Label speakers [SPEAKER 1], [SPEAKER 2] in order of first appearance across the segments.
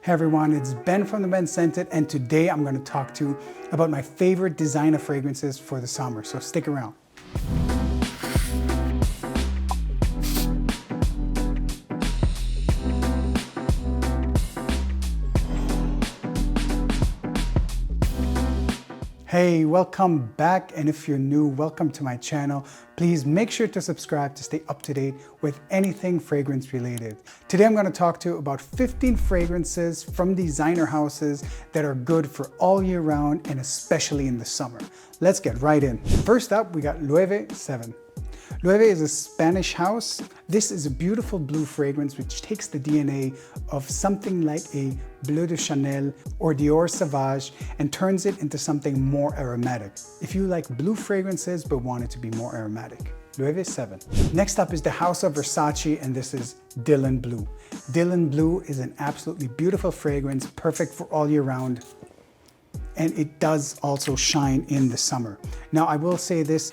[SPEAKER 1] Hey everyone, it's Ben from The Ben Scented, and today I'm going to talk to you about my favorite designer fragrances for the summer, so stick around. Hey, welcome back, and if you're new, welcome to my channel. Please make sure to subscribe to stay up to date with anything fragrance related. Today I'm going to talk to you about 15 fragrances from designer houses that are good for all year round and especially in the summer. Let's get right in. First up, we got LOEWE 7. LOEWE is a Spanish house. This is a beautiful blue fragrance which takes the DNA of something like a Bleu de Chanel or Dior Sauvage and turns it into something more aromatic. If you like blue fragrances but want it to be more aromatic, LOEWE 7. Next up is the house of Versace, and this is BLEU. BLEU is an absolutely beautiful fragrance, perfect for all year round. And it does also shine in the summer. Now I will say this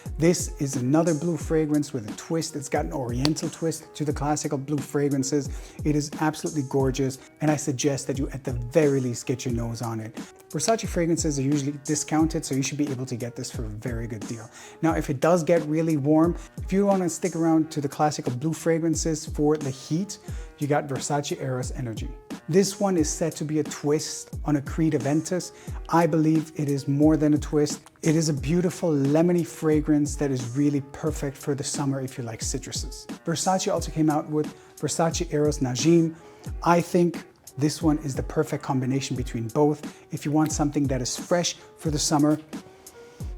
[SPEAKER 1] is another blue fragrance with a twist. It's got an oriental twist to the classical blue fragrances. It is absolutely gorgeous, and I suggest that you at the very least get your nose on it. Versace fragrances are usually discounted, so you should be able to get this for a very good deal. Now if it does get really warm, if you want to stick around to the classical blue fragrances for the heat, you got Versace EROS Energy. This one is said to be a twist on a Creed Aventus. I believe it is more than a twist. It is a beautiful lemony fragrance that is really perfect for the summer if you like citruses. Versace also came out with Versace EROS NAJIM. I think this one is the perfect combination between both. If you want something that is fresh for the summer,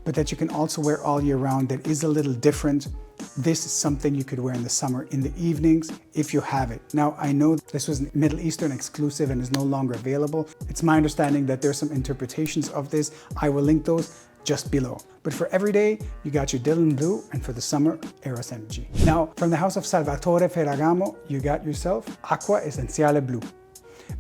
[SPEAKER 1] but that you can also wear all year round, that is a little different, this is something you could wear in the summer in the evenings if you have it. Now, I know this was a Middle Eastern exclusive and is no longer available. It's my understanding that there's some interpretations of this. I will link those just below. But for every day, you got your BLEU, and for the summer, EROS Energy. Now, from the house of Salvatore Ferragamo, you got yourself ACQUA ESSENZIALE BLEU.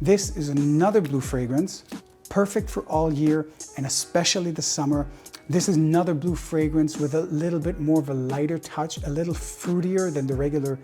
[SPEAKER 1] This is another blue fragrance, perfect for all year and especially the summer. This is another blue fragrance with a little bit more of a lighter touch, a little fruitier than the regular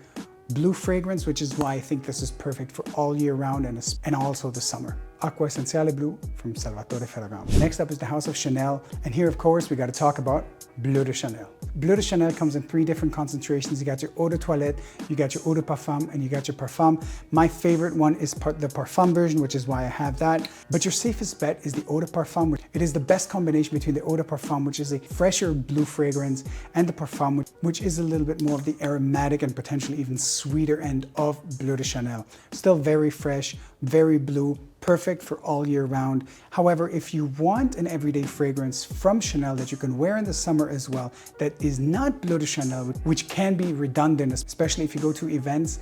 [SPEAKER 1] blue fragrance, which is why I think this is perfect for all year round and also the summer. ACQUA ESSENZIALE BLEU from Salvatore Ferragamo. Next up is the house of Chanel, and here of course we got to talk about Bleu de Chanel. Bleu de Chanel comes in 3 different concentrations. You got your eau de toilette, you got your eau de parfum, and you got your parfum. My favorite one is the parfum version, which is why I have that. But your safest bet is the eau de parfum. It is the best combination between the eau de parfum, which is a fresher blue fragrance, and the parfum, which is a little bit more of the aromatic and potentially even sweeter end of Bleu de Chanel. Still very fresh, very blue, perfect for all year round. However, if you want an everyday fragrance from Chanel that you can wear in the summer as well, that is not Bleu de Chanel, which can be redundant, especially if you go to events,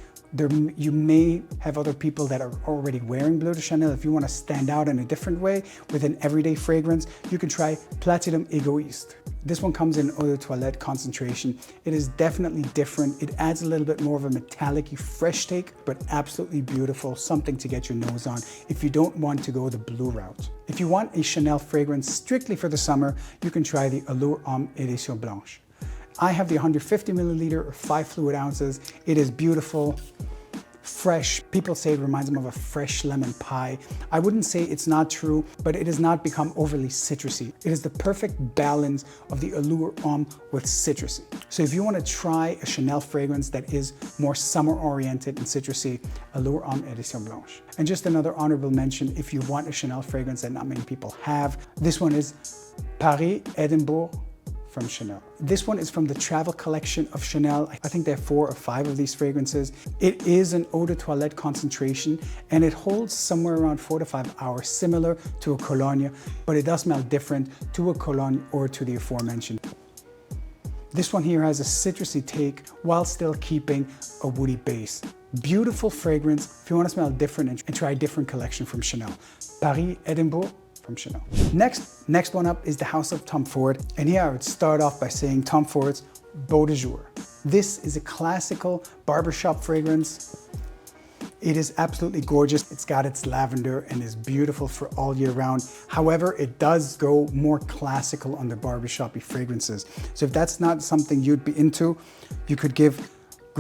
[SPEAKER 1] you may have other people that are already wearing Bleu de Chanel. If you want to stand out in a different way with an everyday fragrance, you can try Platinum EGOISTE. This one comes in eau de toilette concentration. It is definitely different. It adds a little bit more of a metallic-y fresh take, but absolutely beautiful, something to get your nose on if you don't want to go the blue route. If you want a Chanel fragrance strictly for the summer, you can try the ALLURE HOMME Edition Blanche. I have the 150 milliliter or 5 fluid ounces. It is beautiful, fresh. People say it reminds them of a fresh lemon pie. I wouldn't say it's not true, but it has not become overly citrusy. It is the perfect balance of the ALLURE HOMME with citrusy. So if you want to try a Chanel fragrance that is more summer oriented and citrusy, ALLURE HOMME Edition Blanche. And just another honorable mention, if you want a Chanel fragrance that not many people have, this one is Paris Edinburgh from Chanel. This one is from the travel collection of Chanel. I think there are 4 or 5 of these fragrances. It is an eau de toilette concentration, and it holds somewhere around 4 to 5 hours, similar to a cologne, but it does smell different to a cologne or to the aforementioned. This one here has a citrusy take while still keeping a woody base. Beautiful fragrance if you want to smell different and try a different collection from Chanel. Paris Edinburgh from Chanel. Next one up is the house of Tom Ford, and here I would start off by saying Tom Ford's Beau de Jour. This is a classical barbershop fragrance. It is absolutely gorgeous. It's got its lavender and is beautiful for all year round. However, it does go more classical on the barbershop-y fragrances. So if that's not something you'd be into, you could give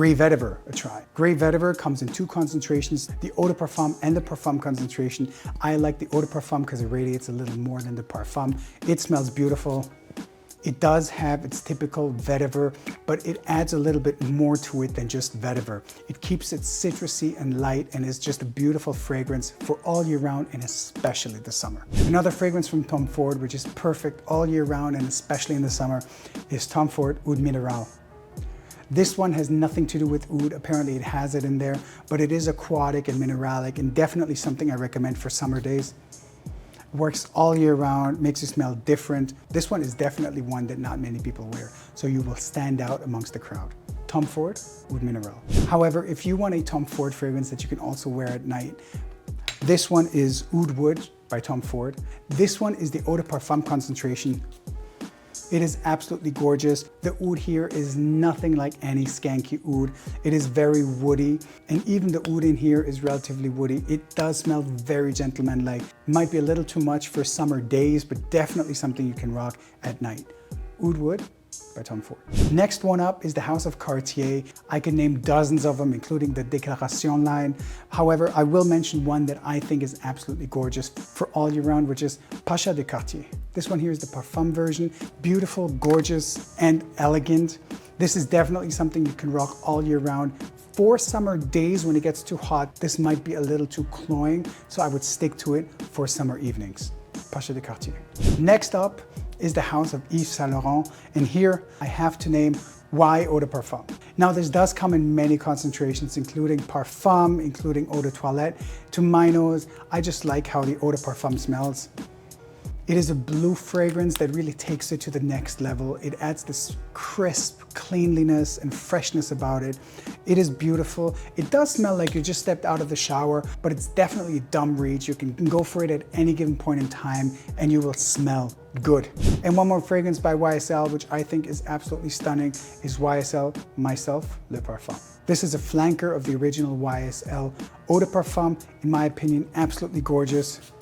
[SPEAKER 1] Grey Vetiver a try. Grey Vetiver comes in 2 concentrations, the Eau de Parfum and the Parfum concentration. I like the Eau de Parfum because it radiates a little more than the Parfum. It smells beautiful. It does have its typical vetiver, but it adds a little bit more to it than just vetiver. It keeps it citrusy and light and is just a beautiful fragrance for all year round and especially the summer. Another fragrance from Tom Ford, which is perfect all year round and especially in the summer, is Tom Ford Oud Mineral. This one has nothing to do with oud. Apparently it has it in there, but it is aquatic and mineralic and definitely something I recommend for summer days. Works all year round, makes you smell different. This one is definitely one that not many people wear, so you will stand out amongst the crowd. Tom Ford Oud Mineral. However, if you want a Tom Ford fragrance that you can also wear at night, this one is Oud Wood by Tom Ford. This one is the Eau de Parfum concentration. It is absolutely gorgeous. The oud here is nothing like any skanky oud. It is very woody, and even the oud in here is relatively woody. It does smell very gentleman-like. Might be a little too much for summer days, but definitely something you can rock at night. Oud Wood by Tom Ford. Next one up is the House of Cartier. I can name dozens of them, including the Déclaration line. However, I will mention one that I think is absolutely gorgeous for all year round, which is PASHA de Cartier. This one here is the Parfum version. Beautiful, gorgeous, and elegant. This is definitely something you can rock all year round. For summer days when it gets too hot, this might be a little too cloying, so I would stick to it for summer evenings. PASHA de Cartier. Next up is the House of Yves Saint Laurent, and here I have to name why Eau de Parfum. Now this does come in many concentrations, including Parfum, including Eau de Toilette. To my nose, I just like how the Eau de Parfum smells. It is a blue fragrance that really takes it to the next level. It adds this crisp cleanliness and freshness about it. It is beautiful. It does smell like you just stepped out of the shower, but it's definitely a dumb reach. You can go for it at any given point in time and you will smell good. And one more fragrance by YSL, which I think is absolutely stunning, is YSL Myself Le Parfum. This is a flanker of the original YSL Eau de Parfum. In my opinion, absolutely gorgeous.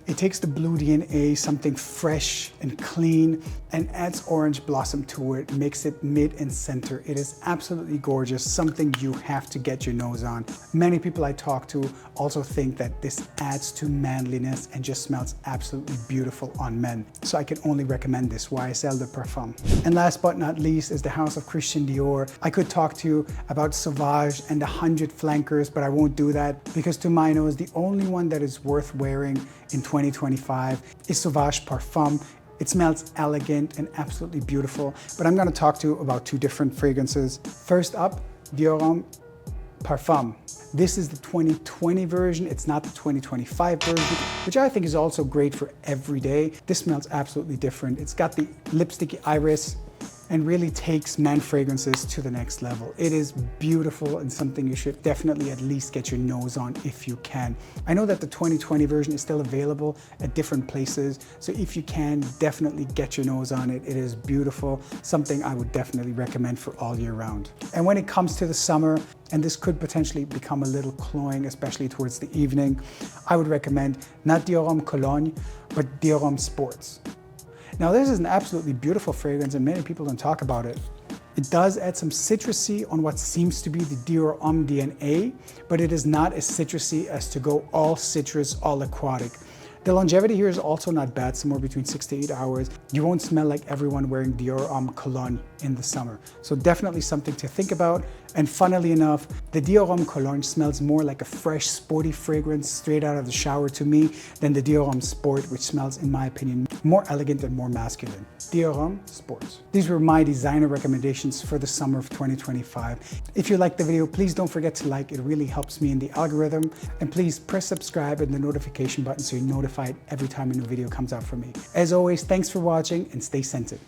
[SPEAKER 1] It takes the blue DNA, something fresh and clean, and adds orange blossom to it, makes it mid and center. It is absolutely gorgeous, something you have to get your nose on. Many people I talk to also think that this adds to manliness and just smells absolutely beautiful on men. So I can only recommend this YSL Le Parfum. And last but not least is the House of Christian Dior. I could talk to you about Sauvage and the 100 flankers, but I won't do that because to my nose, the only one that is worth wearing in 2025 is Sauvage Parfum. It smells elegant and absolutely beautiful, but I'm going to talk to you about 2 different fragrances. First up, DIOR Parfum. This is the 2020 version. It's not the 2025 version, which I think is also great for every day. This smells absolutely different. It's got the lipsticky iris and really takes man fragrances to the next level. It is beautiful and something you should definitely at least get your nose on if you can. I know that the 2020 version is still available at different places, so if you can, definitely get your nose on it. It is beautiful, something I would definitely recommend for all year round. And when it comes to the summer, and this could potentially become a little cloying, especially towards the evening, I would recommend not Dior Homme Cologne, but Dior Homme Sports. Now this is an absolutely beautiful fragrance and many people don't talk about it. It does add some citrusy on what seems to be the Dior Homme DNA, but it is not as citrusy as to go all citrus, all aquatic. The longevity here is also not bad, somewhere between 6 to 8 hours. You won't smell like everyone wearing Dior Homme Cologne in the summer. So definitely something to think about. And funnily enough, the Dior Homme Cologne smells more like a fresh, sporty fragrance straight out of the shower to me than the Dior Homme Sport, which smells, in my opinion, more elegant and more masculine. Dior Homme Sports. These were my designer recommendations for the summer of 2025. If you liked the video, please don't forget to like. It really helps me in the algorithm. And please press subscribe and the notification button so you're notified every time a new video comes out from me. As always, thanks for watching and stay scented.